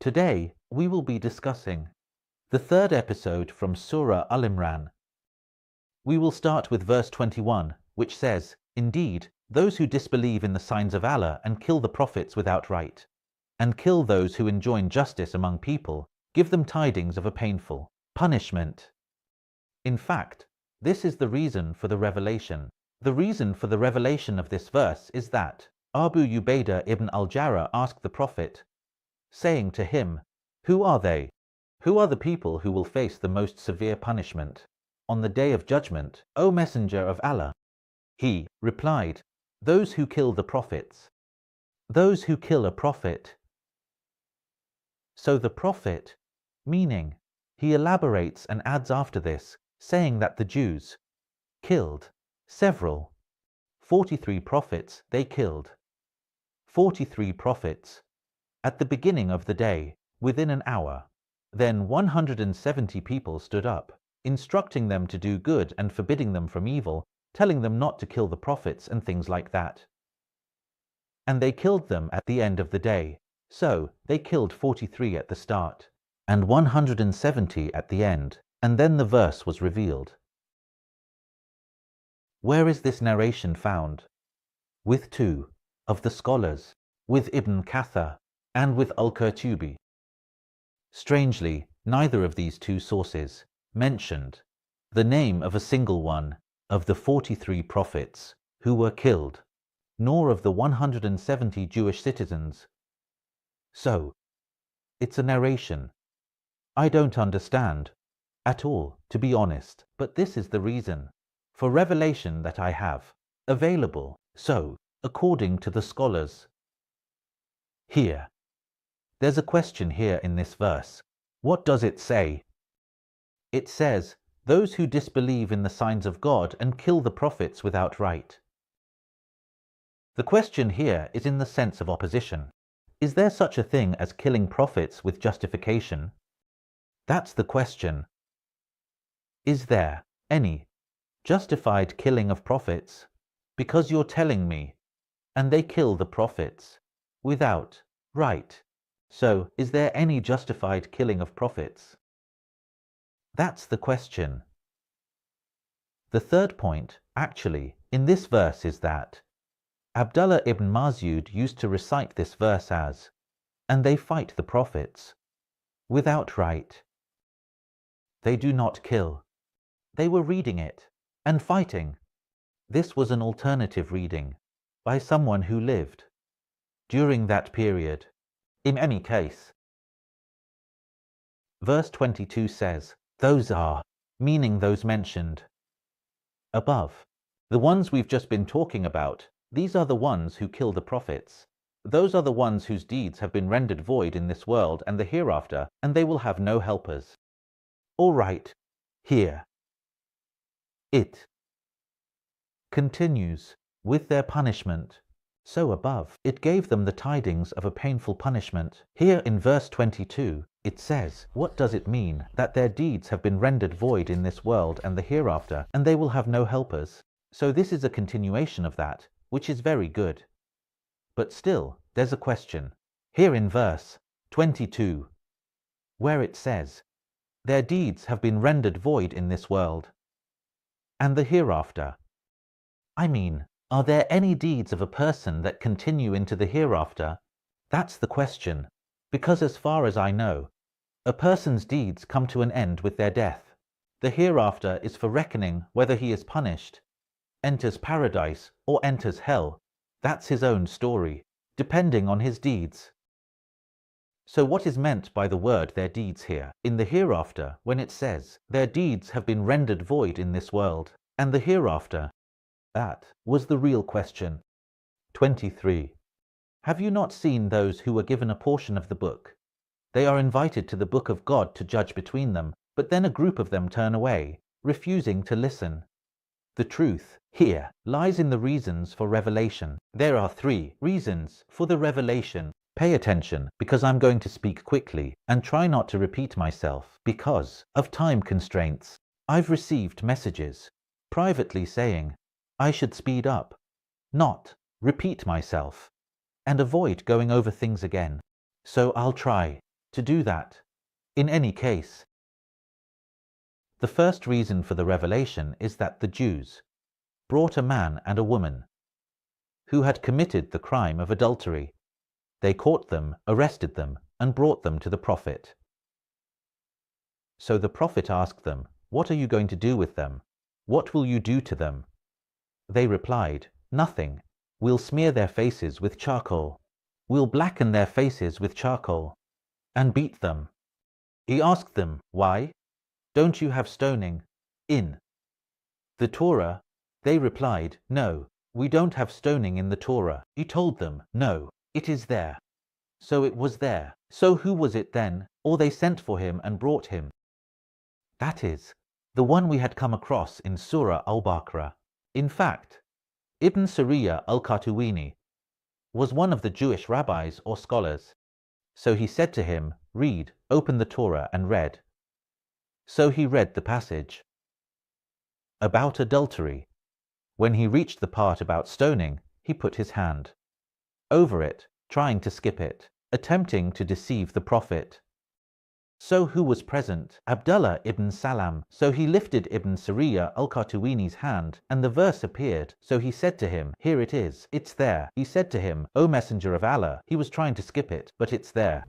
Today, we will be discussing the third episode from Surah Aali-Imran. We will start with verse 21, which says, "Indeed, those who disbelieve in the signs of Allah and kill the prophets without right, and kill those who enjoin justice among people, give them tidings of a painful punishment." In fact, this is the reason for the revelation. The reason for the revelation of this verse is that Abu Ubaidah ibn al-Jarrah asked the Prophet, saying to him, "Who are they? Who are the people who will face the most severe punishment on the day of judgment, O Messenger of Allah?" He replied, "Those who kill the prophets." Those who kill a prophet. So the Prophet, meaning, he elaborates and adds after this, saying that the Jews killed several 43 prophets they killed. 43 prophets at the beginning of the day, within an hour. Then 170 people stood up, instructing them to do good and forbidding them from evil, telling them not to kill the prophets and things like that. And they killed them at the end of the day. So they killed 43 at the start, and 170 at the end, and then the verse was revealed. Where is this narration found? With two of the scholars, with Ibn Kathir and with Al-Qurtubi. Strangely, neither of these two sources mentioned the name of a single one of the 43 prophets who were killed, nor of the 170 Jewish citizens. So, it's a narration I don't understand at all, to be honest, but this is the reason for revelation that I have available. So, according to the scholars, here, there's a question here in this verse. What does it say? It says, "Those who disbelieve in the signs of God and kill the prophets without right." The question here is in the sense of opposition. Is there such a thing as killing prophets with justification? That's the question. Is there any justified killing of prophets? Because you're telling me, and they kill the prophets without right. So, is there any justified killing of prophets? That's the question. The third point, actually, in this verse is that Abdullah ibn Mas'ud used to recite this verse as, "And they fight the prophets without right. They do not kill." They were reading it and fighting. This was an alternative reading by someone who lived during that period. In any case, verse 22 says, "Those are," meaning those mentioned above. The ones we've just been talking about, these are the ones who kill the prophets. Those are the ones whose deeds have been rendered void in this world and the hereafter, and they will have no helpers. All right, here it continues with their punishment. So above, it gave them the tidings of a painful punishment. Here in verse 22, it says, what does it mean that their deeds have been rendered void in this world and the hereafter, and they will have no helpers? So this is a continuation of that, which is very good. But still, there's a question. Here in verse 22, where it says, their deeds have been rendered void in this world and the hereafter. I mean, are there any deeds of a person that continue into the hereafter? That's the question, because as far as I know, a person's deeds come to an end with their death. The hereafter is for reckoning whether he is punished, enters paradise, or enters hell. That's his own story, depending on his deeds. So what is meant by the word their deeds here, in the hereafter, when it says, their deeds have been rendered void in this world, and the hereafter? That was the real question. 23. Have you not seen those who were given a portion of the book? They are invited to the book of God to judge between them, but then a group of them turn away, refusing to listen. The truth here lies in the reasons for revelation. There are 3 reasons for the revelation. Pay attention, because I'm going to speak quickly, and try not to repeat myself, because of time constraints. I've received messages privately saying I should speed up, not repeat myself, and avoid going over things again. So I'll try to do that. In any case, the first reason for the revelation is that the Jews brought a man and a woman who had committed the crime of adultery. They caught them, arrested them, and brought them to the prophet. So the prophet asked them, "What are you going to do with them? What will you do to them?" They replied, "Nothing. We'll smear their faces with charcoal. We'll blacken their faces with charcoal and beat them." He asked them, "Why? Don't you have stoning in the Torah?" They replied, "No, we don't have stoning in the Torah." He told them, "No, it is there." So it was there. So who was it then? Or they sent for him and brought him. That is, the one we had come across in Surah al-Baqarah. In fact, Ibn Sariya al-Qatuwini was one of the Jewish rabbis or scholars. So he said to him, "Read, open the Torah," and read. So he read the passage about adultery. When he reached the part about stoning, he put his hand over it, trying to skip it, attempting to deceive the prophet. So who was present? Abdullah ibn Salam. So he lifted Ibn Sariya al-Qatuwini's hand, and the verse appeared. So he said to him, "Here it is. It's there." He said to him, "O Messenger of Allah." He was trying to skip it, but it's there.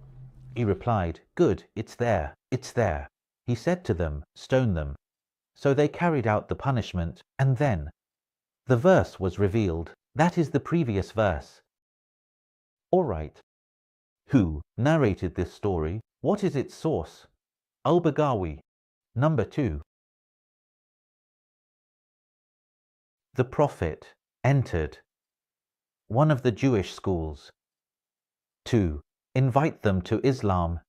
He replied, "Good, it's there. It's there." He said to them, "Stone them." So they carried out the punishment, and then the verse was revealed. That is the previous verse. All right. Who narrated this story? What is its source? Al-Baghawi. Number 2. The Prophet entered one of the Jewish schools to invite them to Islam.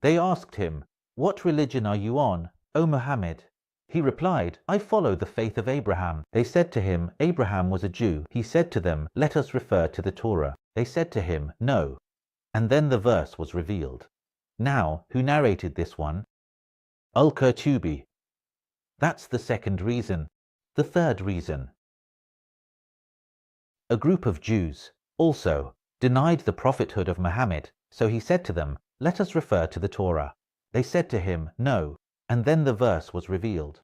They asked him, "What religion are you on, O Muhammad?" He replied, "I follow the faith of Abraham." They said to him, "Abraham was a Jew." He said to them, "Let us refer to the Torah." They said to him, "No." And then the verse was revealed. Now, who narrated this one? Al-Qurtubi. That's the second reason. The third reason. A group of Jews also denied the prophethood of Muhammad, so he said to them, "Let us refer to the Torah." They said to him, "No." And then the verse was revealed.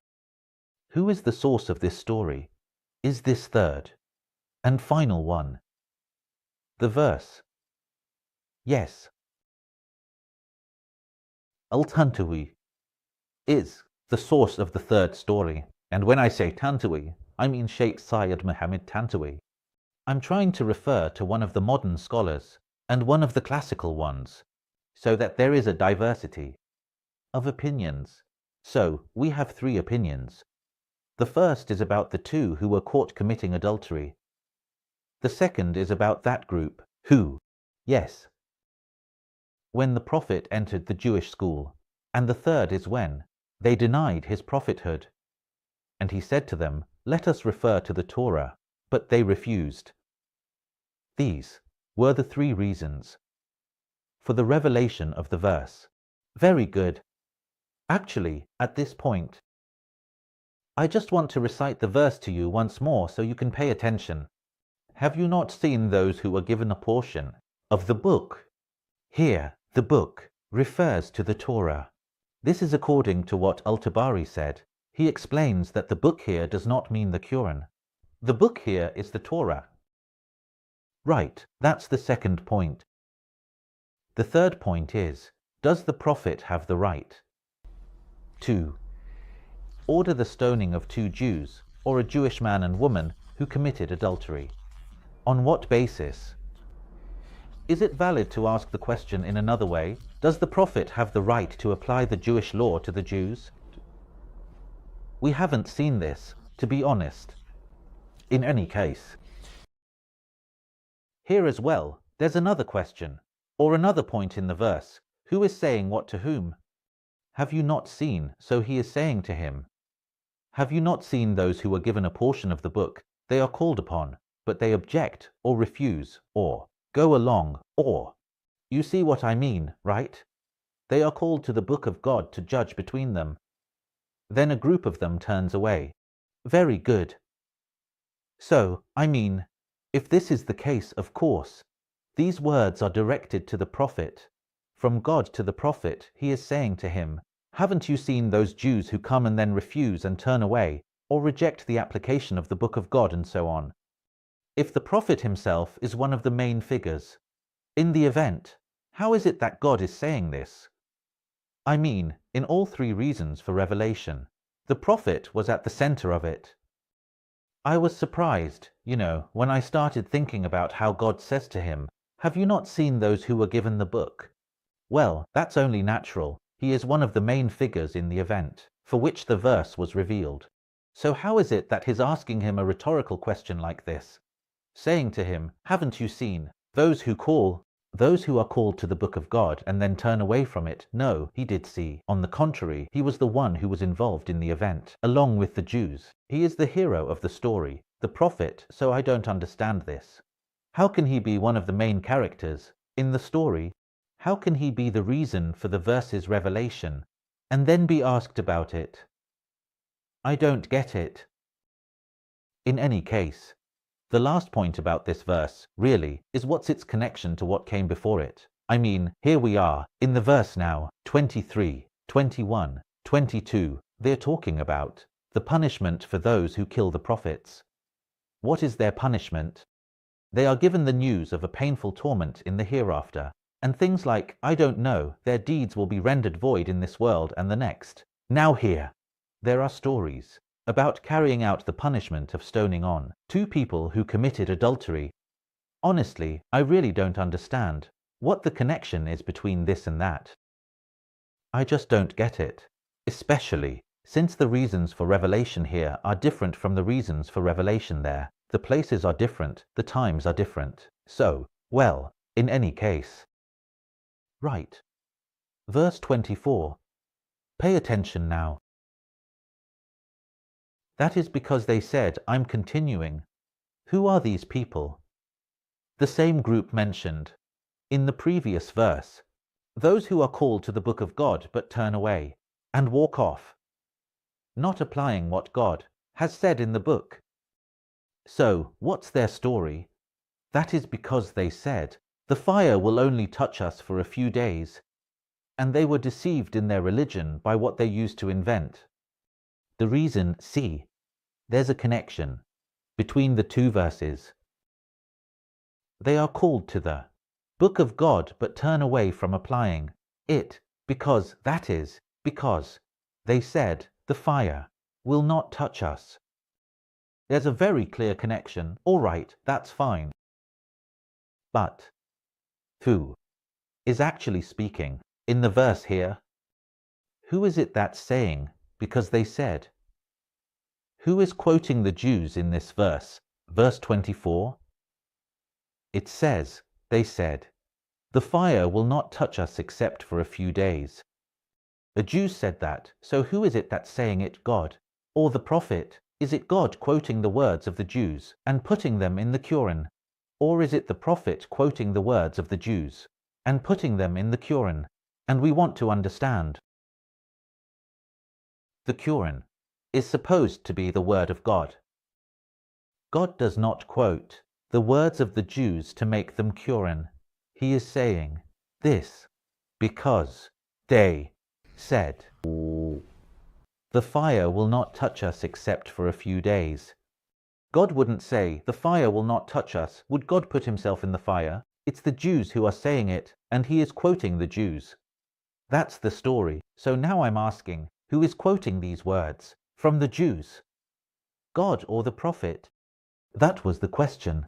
Who is the source of this story? Is this third and final one the verse? Yes. Al-Tantawi is the source of the third story. And when I say Tantawi, I mean Sheikh Syed Muhammad Tantawi. I'm trying to refer to one of the modern scholars and one of the classical ones, so that there is a diversity of opinions. So, we have 3 opinions. The first is about the 2 who were caught committing adultery. The second is about that group who, yes, when the prophet entered the Jewish school. And the third is when they denied his prophethood. And he said to them, "Let us refer to the Torah." But they refused. These were the 3 reasons for the revelation of the verse. Very good. Actually, at this point, I just want to recite the verse to you once more so you can pay attention. Have you not seen those who were given a portion of the book? Here, the book refers to the Torah. This is according to what Al-Tabari said. He explains that the book here does not mean the Quran. The book here is the Torah. Right, that's the second point. The third point is, does the prophet have the right to order the stoning of 2 Jews, or a Jewish man and woman who committed adultery? On what basis? Is it valid to ask the question in another way? Does the prophet have the right to apply the Jewish law to the Jews? We haven't seen this, to be honest. In any case, here as well, there's another question, or another point in the verse. Who is saying what to whom? Have you not seen? So he is saying to him, have you not seen those who were given a portion of the book? They are called upon, but they object, or refuse, or go along, or... You see what I mean, right? They are called to the book of God to judge between them. Then a group of them turns away. Very good. So, I mean, if this is the case, of course, these words are directed to the prophet. From God to the prophet, he is saying to him, haven't you seen those Jews who come and then refuse and turn away, or reject the application of the book of God and so on? If the prophet himself is one of the main figures in the event, how is it that God is saying this? I mean, in all three reasons for revelation, the prophet was at the center of it. I was surprised, when I started thinking about how God says to him, have you not seen those who were given the book? Well, that's only natural. He is one of the main figures in the event, for which the verse was revealed. So how is it that he's asking him a rhetorical question like this, saying to him, haven't you seen those who are called to the book of God and then turn away from it? No, he did see. On the contrary, he was the one who was involved in the event, along with the Jews. He is the hero of the story, the prophet, so I don't understand this. How can he be one of the main characters in the story? How can he be the reason for the verse's revelation, and then be asked about it? I don't get it. In any case, the last point about this verse, really, is what's its connection to what came before it? I mean, here we are, in the verse now, 23, 21, 22, they're talking about the punishment for those who kill the prophets. What is their punishment? They are given the news of a painful torment in the hereafter, and things like, I don't know, their deeds will be rendered void in this world and the next. Now here, there are stories about carrying out the punishment of stoning on two people who committed adultery. Honestly, I really don't understand what the connection is between this and that. I just don't get it, especially since the reasons for revelation here are different from the reasons for revelation there. The places are different, the times are different. So, well, in any case. Right. Verse 24. Pay attention now. That is because they said, I'm continuing. Who are these people? The same group mentioned in the previous verse. Those who are called to the book of God but turn away and walk off, not applying what God has said in the book. So, what's their story? That is because they said, the fire will only touch us for a few days, and they were deceived in their religion by what they used to invent. The reason, see, there's a connection between the two verses. They are called to the book of God but turn away from applying it, because they said, the fire will not touch us. There's a very clear connection. All right, that's fine. But who is actually speaking in the verse here? Who is it that's saying, because they said? Who is quoting the Jews in this verse, verse 24? It says, they said, the fire will not touch us except for a few days. The Jews said that, so who is it that's saying it, God or the prophet? Is it God quoting the words of the Jews and putting them in the Quran? Or is it the prophet quoting the words of the Jews and putting them in the Quran? And we want to understand. The Quran is supposed to be the word of God. God does not quote the words of the Jews to make them Quran. He is saying this because they said, the fire will not touch us except for a few days. God wouldn't say, the fire will not touch us. Would God put himself in the fire? It's the Jews who are saying it, and he is quoting the Jews. That's the story. So now I'm asking, who is quoting these words from the Jews? God or the prophet? That was the question.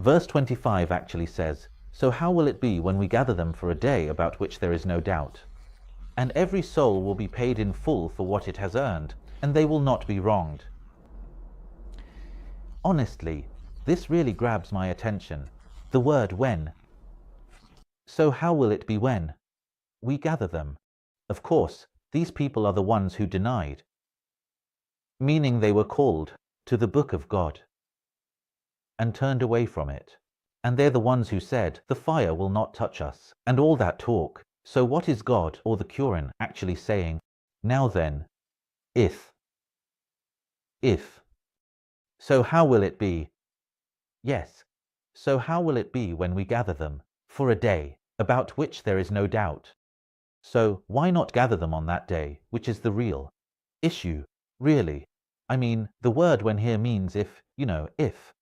Verse 25 actually says, so how will it be when we gather them for a day about which there is no doubt? And every soul will be paid in full for what it has earned, and they will not be wronged. Honestly, this really grabs my attention. The word when. So how will it be when we gather them? Of course, these people are the ones who denied, meaning they were called to the book of God and turned away from it. And they're the ones who said, the fire will not touch us, and all that talk. So what is God or the Quran actually saying? Now then, if. So how will it be? Yes. So how will it be when we gather them for a day, about which there is no doubt. So why not gather them on that day, which is the real issue, really? I mean, the word when here means if, if.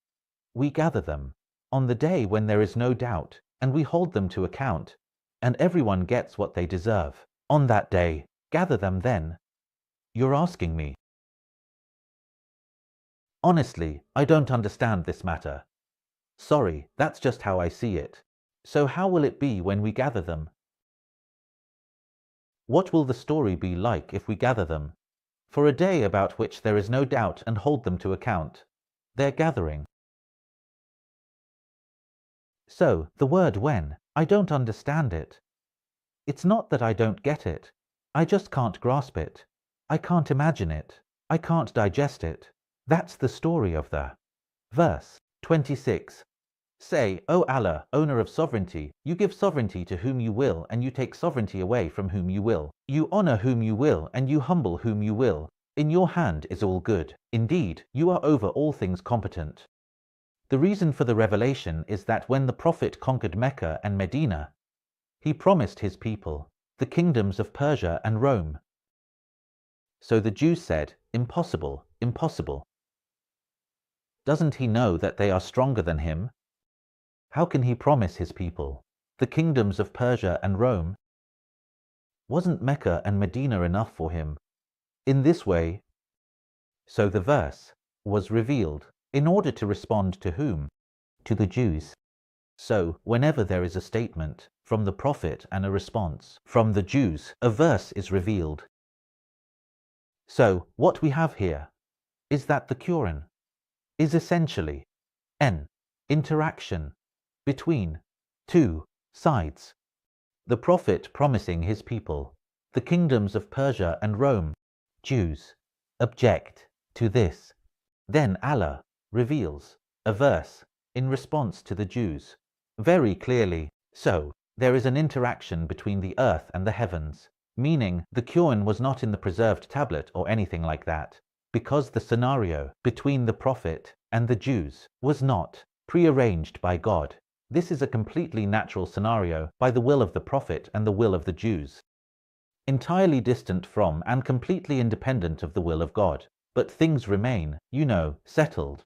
We gather them on the day when there is no doubt, and we hold them to account, and everyone gets what they deserve. On that day, gather them then. You're asking me. Honestly, I don't understand this matter. Sorry, that's just how I see it. So how will it be when we gather them? What will the story be like if we gather them for a day about which there is no doubt and hold them to account? Their gathering. So, the word when, I don't understand it. It's not that I don't get it. I just can't grasp it. I can't imagine it. I can't digest it. That's the story of the verse 26. Say, O Allah, owner of sovereignty, you give sovereignty to whom you will, and you take sovereignty away from whom you will. You honor whom you will, and you humble whom you will. In your hand is all good. Indeed, you are over all things competent. The reason for the revelation is that when the Prophet conquered Mecca and Medina, he promised his people the kingdoms of Persia and Rome. So the Jews said, impossible, impossible. Doesn't he know that they are stronger than him? How can he promise his people the kingdoms of Persia and Rome? Wasn't Mecca and Medina enough for him? In this way, so the verse was revealed in order to respond to whom? To the Jews. So, whenever there is a statement from the Prophet and a response from the Jews, a verse is revealed. So, what we have here is that the Quran is essentially an interaction between two sides. The Prophet promising his people the kingdoms of Persia and Rome. Jews object to this. Then Allah reveals a verse in response to the Jews very clearly. So, there is an interaction between the earth and the heavens, meaning the Quran was not in the preserved tablet or anything like that, because the scenario between the Prophet and the Jews was not prearranged by God. This is a completely natural scenario by the will of the Prophet and the will of the Jews, entirely distant from and completely independent of the will of God. But things remain, settled.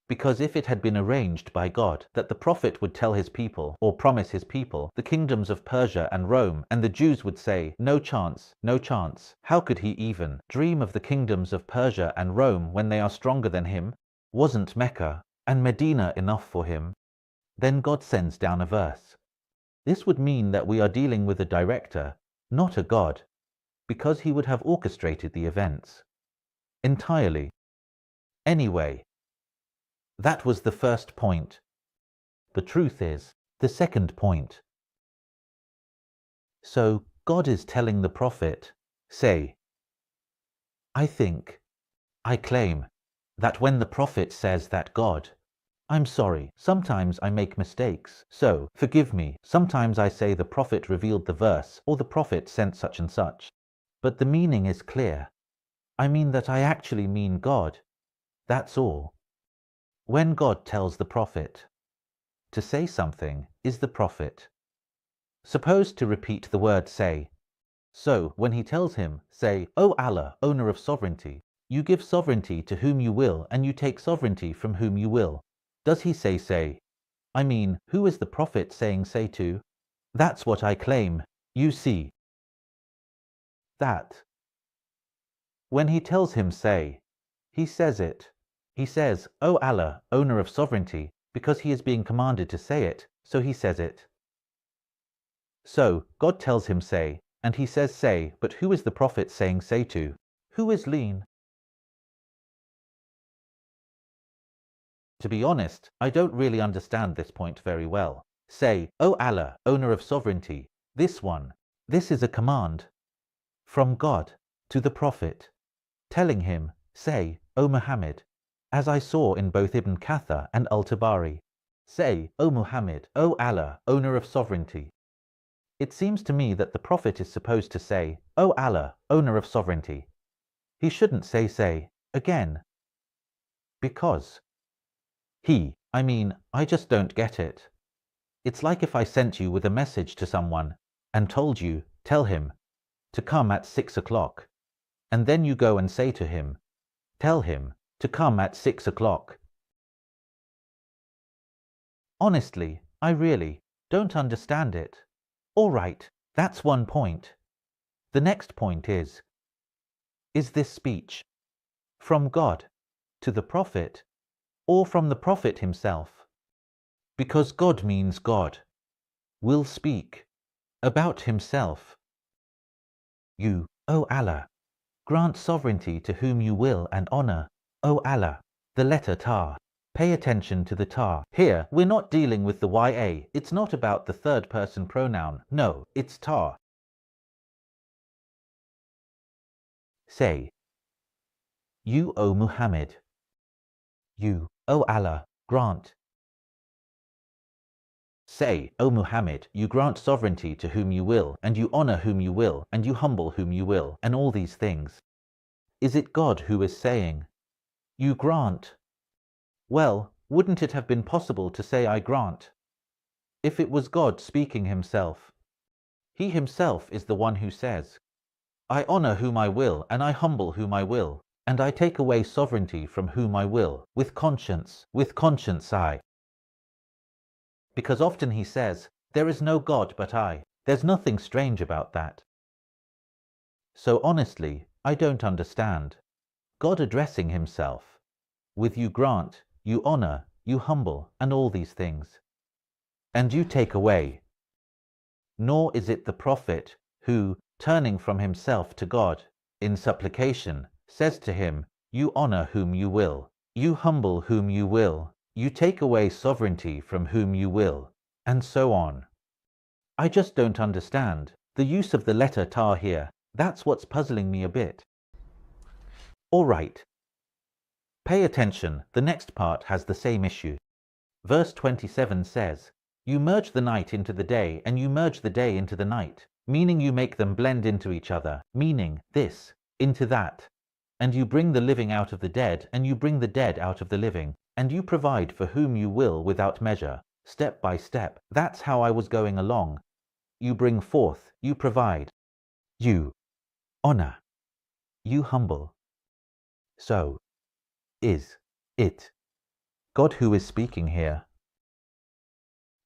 Because if it had been arranged by God that the Prophet would tell his people or promise his people the kingdoms of Persia and Rome, and the Jews would say, no chance, no chance, how could he even dream of the kingdoms of Persia and Rome when they are stronger than him? Wasn't Mecca and Medina enough for him? Then God sends down a verse. This would mean that we are dealing with a director, not a God, because he would have orchestrated the events entirely. Anyway, that was the first point. The truth is the second point. So God is telling the Prophet, say, I claim that when the Prophet says that God, I'm sorry, sometimes I make mistakes, so forgive me. Sometimes I say the Prophet revealed the verse or the Prophet sent such and such. But the meaning is clear. I mean that I actually mean God. That's all. When God tells the Prophet to say something, is the Prophet supposed to repeat the word say? So, when he tells him, say, O Allah, owner of sovereignty, you give sovereignty to whom you will, and you take sovereignty from whom you will. Does he say? I mean, who is the Prophet saying say to? That's what I claim. You see that when he tells him say, he says it. He says, O Allah, owner of sovereignty, because he is being commanded to say it, so he says it. So, God tells him say, and he says say, but who is the Prophet saying say to? Who is lean? To be honest, I don't really understand this point very well. Say, O Allah, owner of sovereignty, this one. This is a command from God to the Prophet, telling him, say, O Muhammad, as I saw in both Ibn Kathir and Al-Tabari. Say, O Muhammad, O Allah, owner of sovereignty. It seems to me that the Prophet is supposed to say, O Allah, owner of sovereignty. He shouldn't say again. Because I just don't get it. It's like if I sent you with a message to someone and told you, tell him to come at 6 o'clock. And then you go and say to him, tell him to come at 6 o'clock. Honestly, I really don't understand it. All right, that's one point. The next point is this speech from God to the prophet or from the prophet himself? Because God means God will speak about himself. You, O Allah, grant sovereignty to whom you will and honor, O Allah. The letter ta. Pay attention to the ta. Here, we're not dealing with the ya. It's not about the third person pronoun. No, it's ta. Say, you, O Muhammad. You, O Allah, grant. Say, O Muhammad, you grant sovereignty to whom you will, and you honor whom you will, and you humble whom you will, and all these things. Is it God who is saying, you grant? Well, wouldn't it have been possible to say I grant, if it was God speaking himself? He himself is the one who says, I honor whom I will, and I humble whom I will, and I take away sovereignty from whom I will, with conscience I. Because often he says, there is no God but I. There's nothing strange about that. So honestly, I don't understand. God addressing himself with you grant, you honor, you humble, and all these things. And you take away. Nor is it the prophet who, turning from himself to God, in supplication, says to him, you honor whom you will, you humble whom you will, you take away sovereignty from whom you will, and so on. I just don't understand the use of the letter ta here. That's what's puzzling me a bit. All right. Pay attention, the next part has the same issue. Verse 27 says, you merge the night into the day, and you merge the day into the night, meaning you make them blend into each other, meaning this, into that. And you bring the living out of the dead, and you bring the dead out of the living, and you provide for whom you will without measure, step by step. That's how I was going along. You bring forth, you provide, you honor, you humble. So, is it God who is speaking here?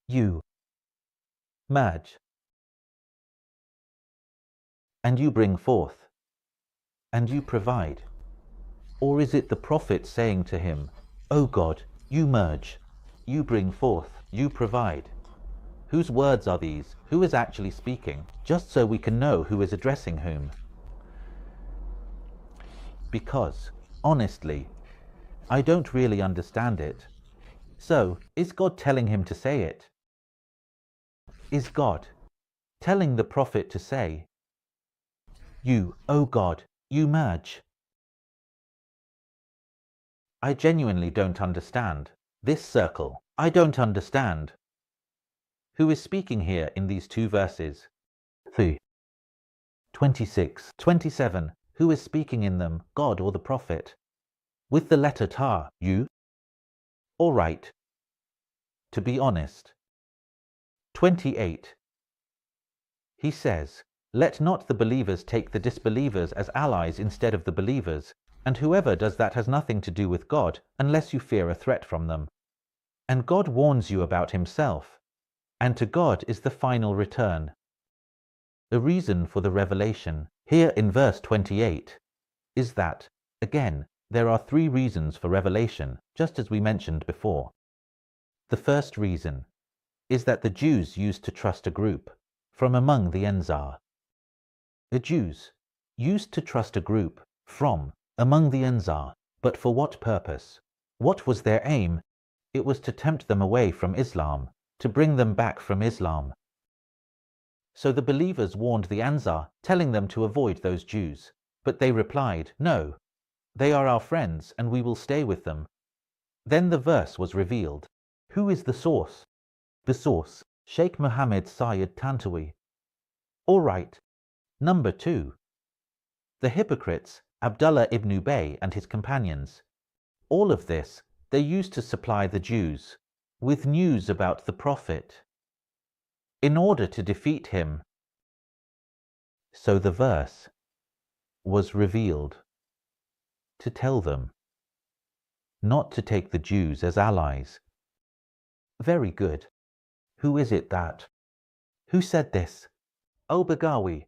You merge, and you bring forth, and you provide. Or is it the prophet saying to him, O God, you merge, you bring forth, you provide? Whose words are these? Who is actually speaking? Just so we can know who is addressing whom. Because, honestly, I don't really understand it. So, is God telling him to say it? Is God telling the prophet to say, you, O God, you merge? I genuinely don't understand this circle. I don't understand. Who is speaking here in these two verses? 3. 26, 27. Who is speaking in them, God or the prophet? With the letter ta, you? All right. To be honest. 28. He says, let not the believers take the disbelievers as allies instead of the believers, and whoever does that has nothing to do with God, unless you fear a threat from them. And God warns you about himself, and to God is the final return. The reason for the revelation, here in verse 28, is that, again, there are three reasons for revelation, just as we mentioned before. The first reason is that the Jews used to trust a group from among the Enzar. The Jews used to trust a group from among the Enzar, but for what purpose? What was their aim? It was to tempt them away from Islam, to bring them back from Islam. So the believers warned the Ansar, telling them to avoid those Jews. But they replied, no, they are our friends and we will stay with them. Then the verse was revealed. Who is the source? The source, Sheikh Mohammed Sayyid Tantawi. All right. Number 2. The hypocrites, Abdullah ibn Ubay and his companions. All of this they used to supply the Jews with news about the Prophet. in order to defeat him. So the verse was revealed to tell them not to take the Jews as allies. Very good. Who is it that? Who said this? Al-Baghawi.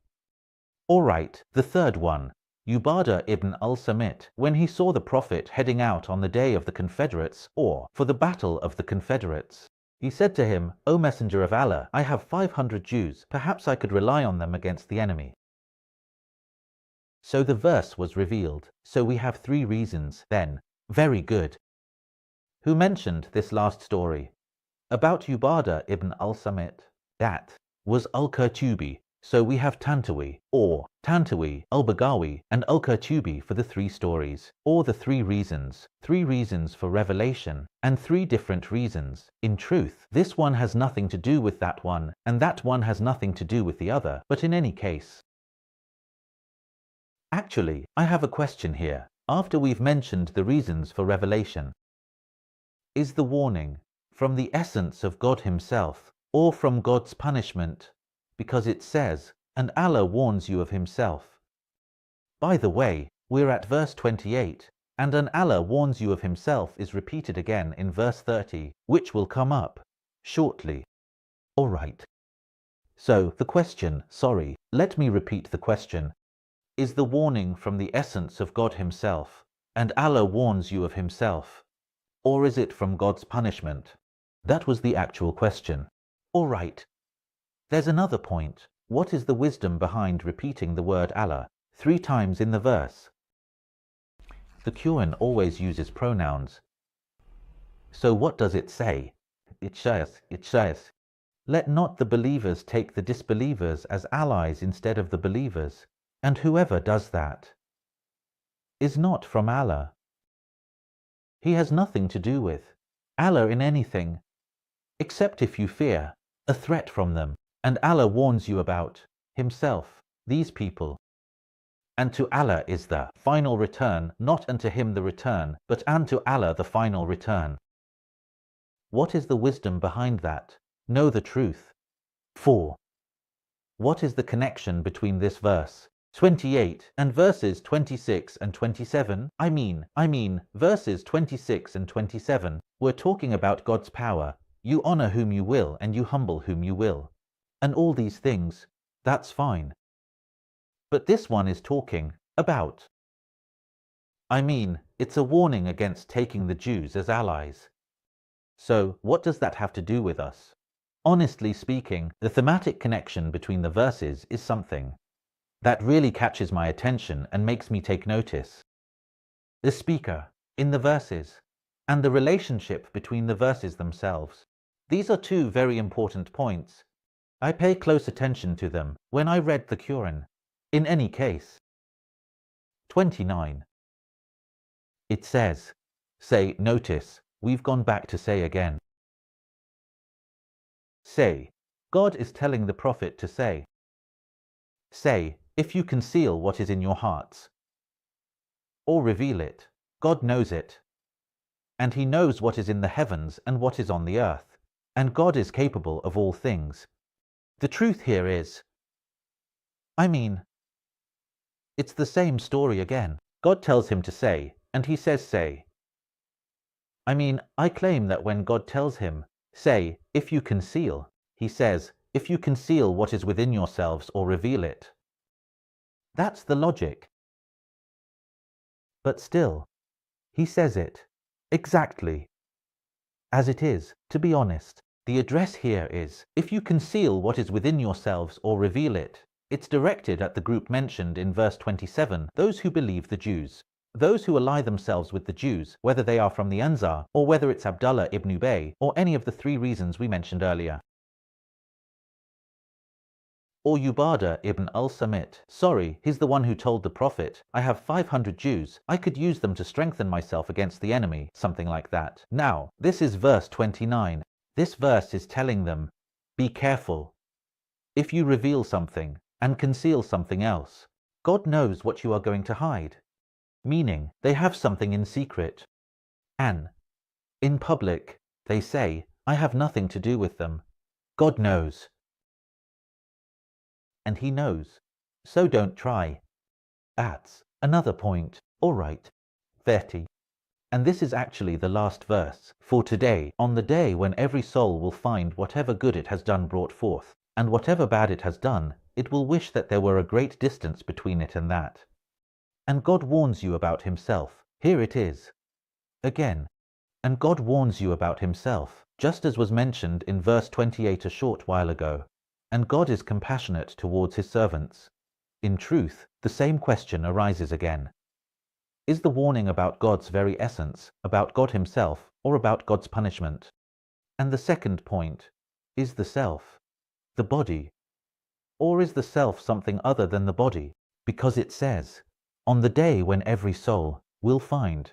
All right, the third one, Ubadah ibn al-Samit, when he saw the Prophet heading out on the day of the Confederates, or for the battle of the Confederates, he said to him, O Messenger of Allah, I have 500 Jews, perhaps I could rely on them against the enemy. So the verse was revealed. So we have 3 reasons, then. Very good. Who mentioned this last story? About Ubadah ibn al-Samit. That was al-Qurtubi. So we have Tantawi, or Tantawi, al-Baghawi, and al-Qurtubi for the 3 stories, or the 3 reasons. 3 reasons for revelation, and 3 different reasons. In truth, this one has nothing to do with that one, and that one has nothing to do with the other, but in any case. Actually, I have a question here. After we've mentioned the reasons for revelation, is the warning from the essence of God himself, or from God's punishment? Because it says, and Allah warns you of himself. By the way, we're at verse 28, and an Allah warns you of himself is repeated again in verse 30, which will come up shortly. All right. So the question, let me repeat the question. Is the warning from the essence of God himself, and Allah warns you of himself? Or is it from God's punishment? That was the actual question. All right. There's another point. What is the wisdom behind repeating the word Allah 3 times in the verse? The Quran always uses pronouns. So what does it say? It says, let not the believers take the disbelievers as allies instead of the believers, and whoever does that is not from Allah. He has nothing to do with Allah in anything, except if you fear a threat from them. And Allah warns you about himself, these people. And to Allah is the final return, not unto him the return, but unto Allah the final return. What is the wisdom behind that? Know the truth. 4. What is the connection between this verse 28 and verses 26 and 27? I mean, verses 26 and 27. We're talking about God's power. You honor whom you will and you humble whom you will. And all these things, that's fine. But this one is talking about. It's a warning against taking the Jews as allies. So, what does that have to do with us? Honestly speaking, the thematic connection between the verses is something that really catches my attention and makes me take notice. The speaker in the verses and the relationship between the verses themselves. These are 2 very important points. I pay close attention to them when I read the Quran. In any case. 29. It says, say, notice, we've gone back to say again. Say, God is telling the Prophet to say. Say, if you conceal what is in your hearts, or reveal it, God knows it. And he knows what is in the heavens and what is on the earth, and God is capable of all things. The truth here is, it's the same story again. God tells him to say, and he says say. I claim that when God tells him, say, if you conceal, he says, if you conceal what is within yourselves or reveal it. That's the logic. But still, he says it exactly as it is. To be honest, the address here is, if you conceal what is within yourselves or reveal it. It's directed at the group mentioned in verse 27, those who believe the Jews. Those who ally themselves with the Jews, whether they are from the Ansar, or whether it's Abdullah ibn Ubay, or any of the 3 reasons we mentioned earlier. Or Ubadah ibn al-Samit. He's the one who told the Prophet, I have 500 Jews, I could use them to strengthen myself against the enemy, something like that. Now, this is verse 29. This verse is telling them, be careful. If you reveal something and conceal something else, God knows what you are going to hide. Meaning, they have something in secret. And in public, they say, I have nothing to do with them. God knows. and he knows. So don't try. That's another point. All right. 30. And this is actually the last verse for today. On the day when every soul will find whatever good it has done brought forth, and whatever bad it has done, it will wish that there were a great distance between it and that. And God warns you about himself. Here it is. Again. And God warns you about himself, just as was mentioned in verse 28 a short while ago. And God is compassionate towards his servants. In truth, the same question arises again. Is the warning about God's very essence, about God himself, or about God's punishment? And the second point, is the self the body? Or is the self something other than the body? Because it says, on the day when every soul will find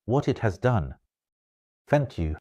what it has done. Thank you.